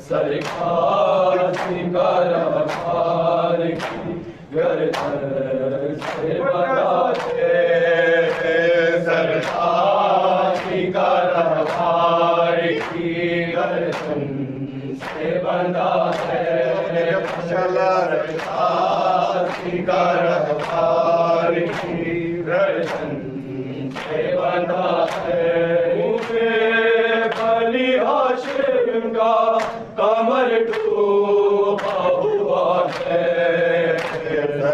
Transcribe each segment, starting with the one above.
सरकार सिंगार की गर्दन से बना है, सरकार सिंगार की गर्दन से बंधा है, सरकार सिंगार की गर्दन से बंधा है। कमर डूबा हुआ है,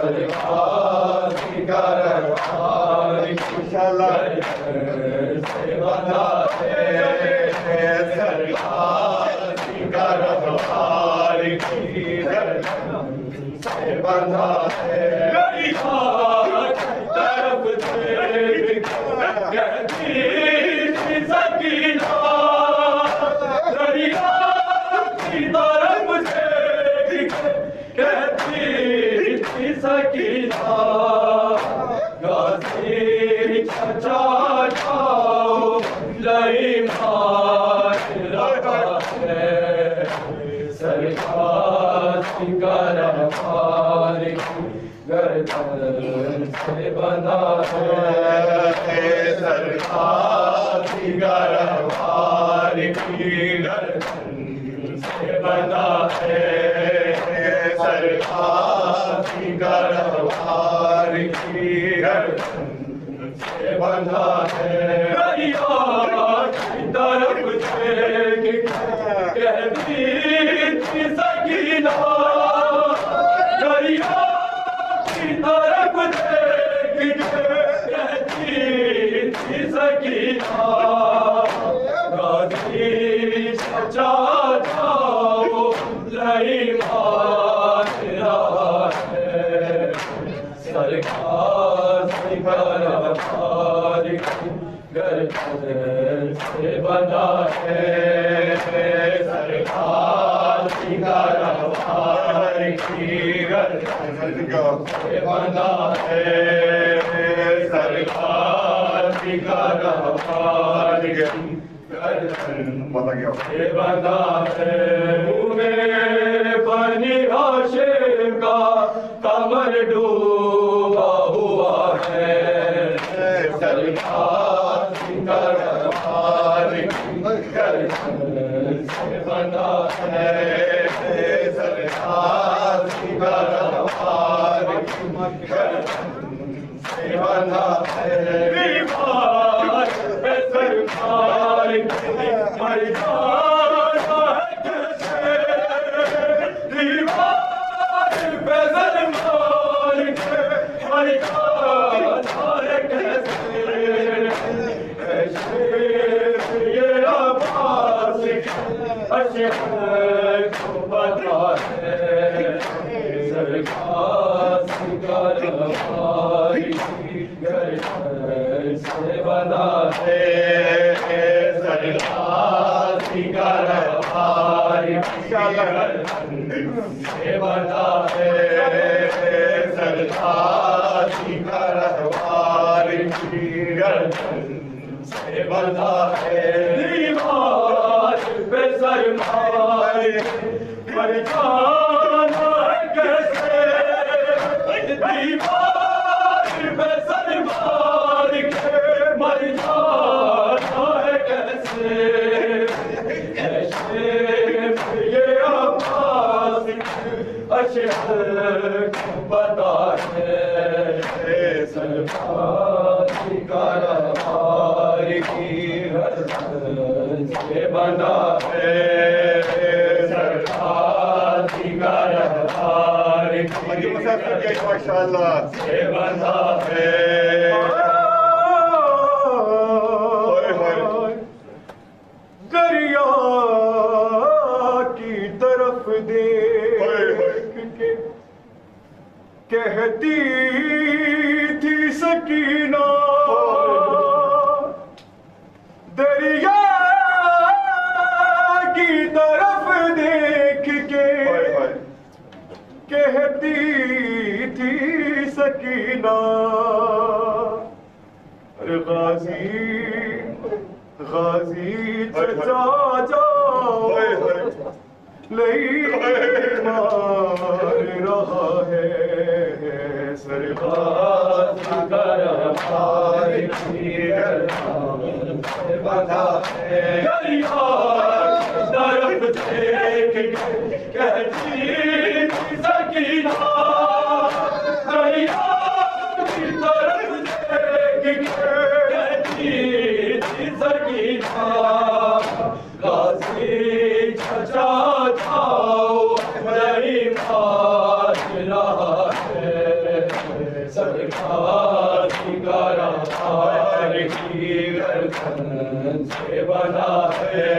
सरकार सिंगार से बंधा है, सरकार सिंगार की गर्दन से बंधा है। तरफ देख कहती थी सकीना, तरफ से कहती थी सकीना, गाजी चचा जाओ लई मार रहा है, सरकार सिंगार की गर्दन से बंधा है, सरकार सिंगार की गर्दन से बंधा है, सरकार सिंगार की गर्दन से बंधा है। तरफ देख कहती थी सकीना, दरिया की तरफ देख कहती थी सकीना, गाजी चचा जाओ लई मार रहा है, सरकार सिंगार की गर्दन से बंधा है, सरकार सिंगार की गर्दन से बंधा है, सरकार सिंगार की गर्दन से बंधा है। मुँह में बनी हाशिम का कमर डूबा हुआ है, सरकार सिंगार की गर्दन से बंधा है, सरकार सिंगार की गर्दन से बंधा है। सरकार मर जाना है कैसे, दीवार पे सलमान के मर जाना है कैसे, ये आवाज़ अशहर को पता है, सरकार सिंगार की गर्दन से बंधा है, सरकार सिंगार की गर्दन से बंधा है, सरकार सिंगार की गर्दन से बंधा है। दीवार पे सर मारे मर जाना है कैसे, दीवार पे सर मार के मर जाना है कैसे, ये आवाज़ अशहर को पता है, सरकार सिंगार की गर्दन से बंधा है, सरकार सिंगार की माशाअल्लाह से बंधा है। दरिया की तरफ देख के कहती थी सकीना, दरिया कहती थी सकीना, अरे गाजी गाजी चचा जाओ, नहीं मार रहा है सरकार बंधा है। तरफ देख कहती सकीना, दरिया की तरफ देख कहती सकीना, गाजी चचा जाओ, नहीं मार रहा है सरकार की गर्दन से बना है,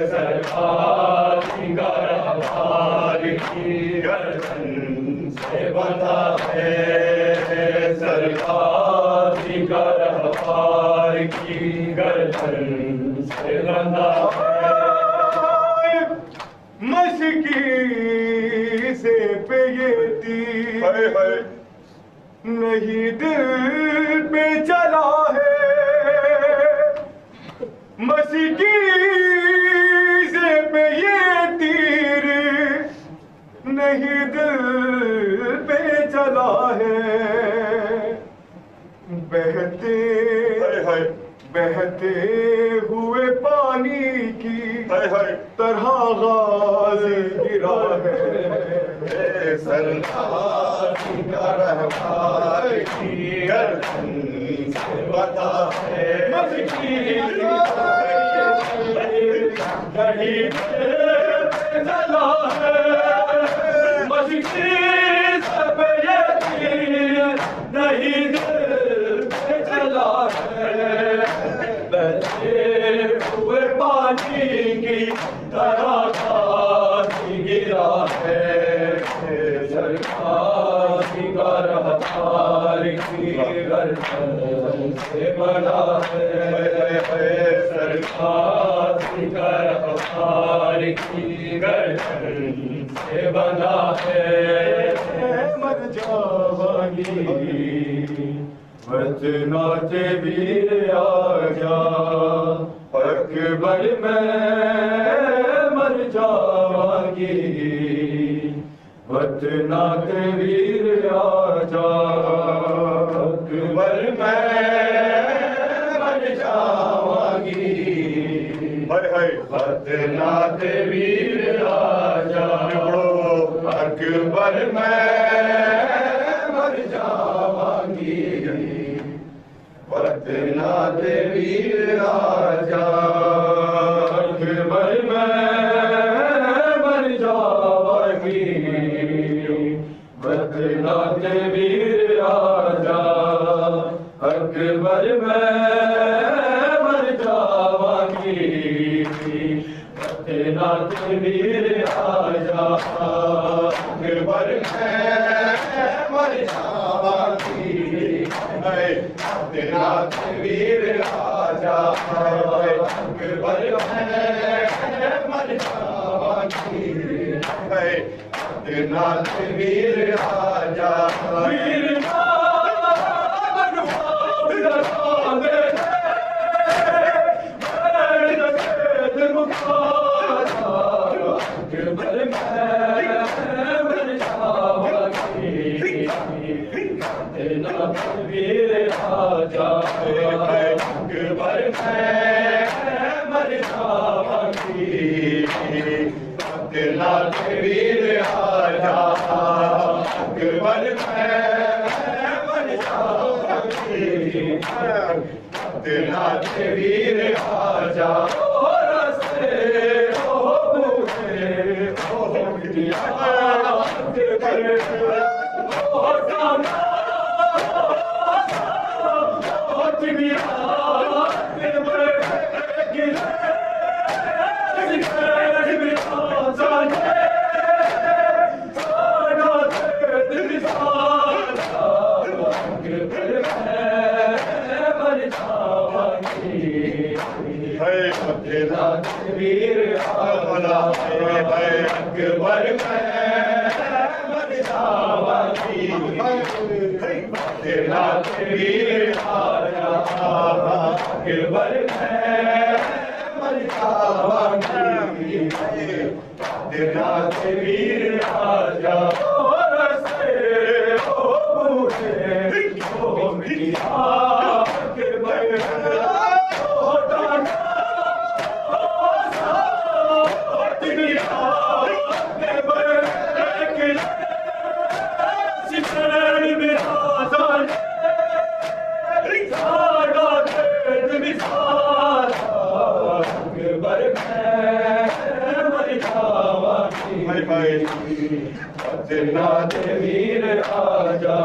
सरकार की गर्दन से बना है, सरकार की गर्दन से बना है। मस्की से पे ये तीर नहीं दिल पे चला है, मस्की से पे ये तीर नहीं दिल पे चला है। बहते बहते हुए पानी की तरह गाजी गिरा है, सरकार की गर्दन से बता है। मस्की घड़ी चला है, मस्की सब ये नहीं चला है, बहते हुए पानी की तरह गाजी गिरा है, सरकार की गर्दन से बना है, सरकार की गर्दन से बना है। मर जावांगी वतनाते वीर आजा, अकबर में मर जावांगी वतनाते वीर आजा, अकबर में मर जावांगी वतनाते वीर आजा, अकबर में मर जावांगी वतनाते वीर आजा, अकबर में मर जावांगी वतनाते वीर आजा, अकबर में मर जावांगी वतनाते वीर आजा, अकबर में मर जावांगी वतनाते वीर आजा, अकबर में मर जावांगी वतनाते वीर आजा। वीर वीर आजा, अकबर में मर जावांगी वतनाते वीर आजा, अकबर में मर जावांगी वतनाते वीर आजा। वीर अकबर में जावांगी नाथ वीर राजा अकबर मैं मर जावांगी नाथ वीर राजा नाथ वीर राजा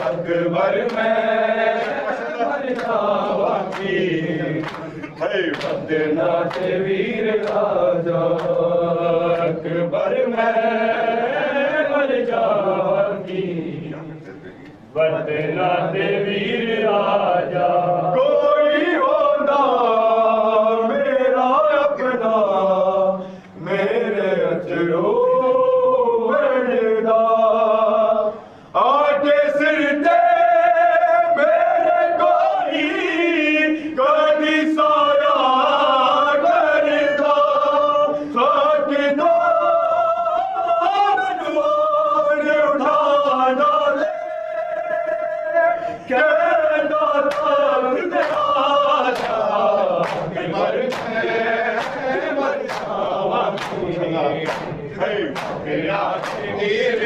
अकबर मैं मर जावांगी नाथ वीर राजा अकबर मैं मर जावांगी नाथ वीर राजा कोई होना मेरा अपना मेरे अजरो आगे सिर दे मेरे कोई कभी साया करता साके दो मनवाने उठा डाले कहता तक आजा मर मेरा वीर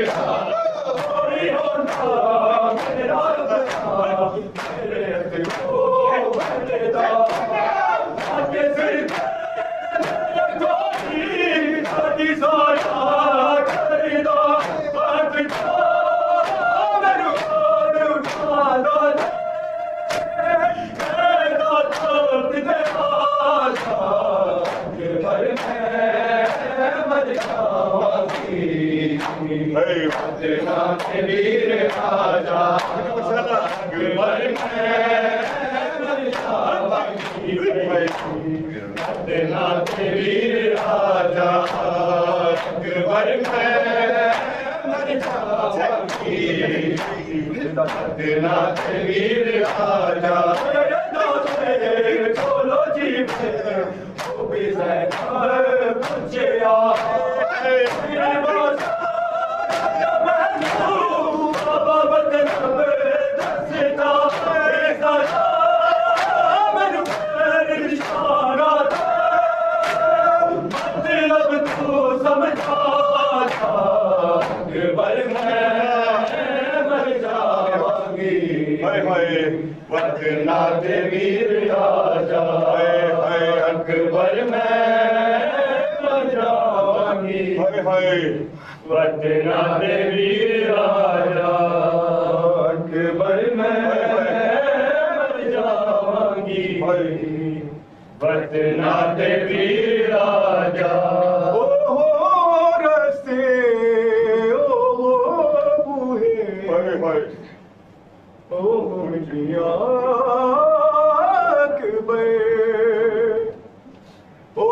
नाथ वीर राजा अकबर मैं नाथ वीर राजा अकबर मैं नाथ वीर राजा चलो जी पूछे नाथ वीर राजा अकबर मैं मर जावांगी नाथ वीर राजा अकबर मैं मर जावांगी नाथ वीर राजा रस्ते ओ बूहे ओ मुंडिया अकबर ओ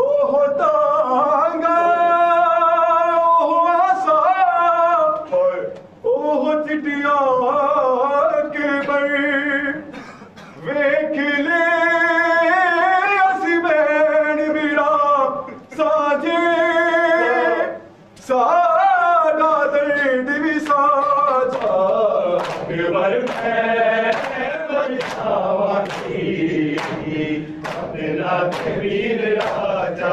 तांगा ओ आसा ओ चिटिया अकबर वेख ले असी बैन मेरा साजे सादा दर्द भी साजा अकबर नाथ वीर राजा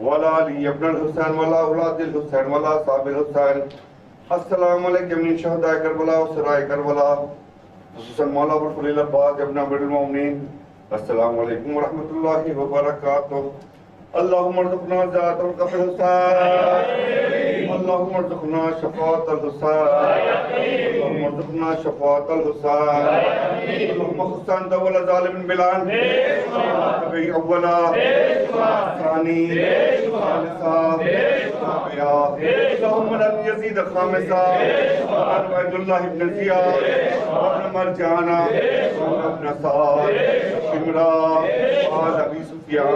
वला अली इब्न हुसैन वला औलादिल हुसैन वला साबिल हुसैन। अस्सलामु अलैकुम मिन शुहदाए करबला व सराए करबला खुसूसन मौला अबुल फज़ल अब्बास इब्न अमीरुल मोमिनीन। अस्सलामु अलैकुम व रहमतुल्लाहि व बरकातुहू। अल्लाहुम्मा अर्ज़ुक़ना ज़ातल क़ब्र हुसैन, अल्लाहुम्मा अर्ज़ुक़ना शफ़ाअतल हुसैन, अल्लाहुम्मा अर्ज़ुक़ना शफ़ाअतल हुसैन, अल्लाहुम्मा खुस्सान दवल ज़ालिमिन बिलान कभी अव्वला सानी सालिसा राबिया अल्लाहुम्मा ला यज़ीद खामिसा अब्दुल्लाह इब्न ज़ियाद इब्न मरजाना इब्न साद शिमरा आल अबी सुफियान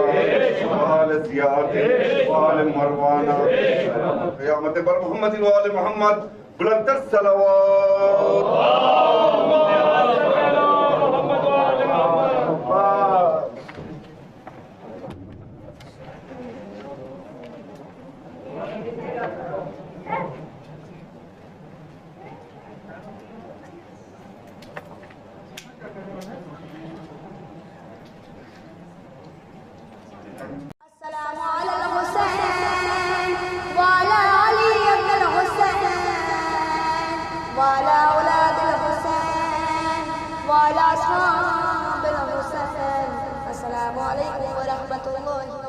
आल ज़ियाद आल मरवाना क़यामत पर मोहम्मद व आल मोहम्मद बुलंद अस्सलामु अलैकुम व रहमतुल्लाहि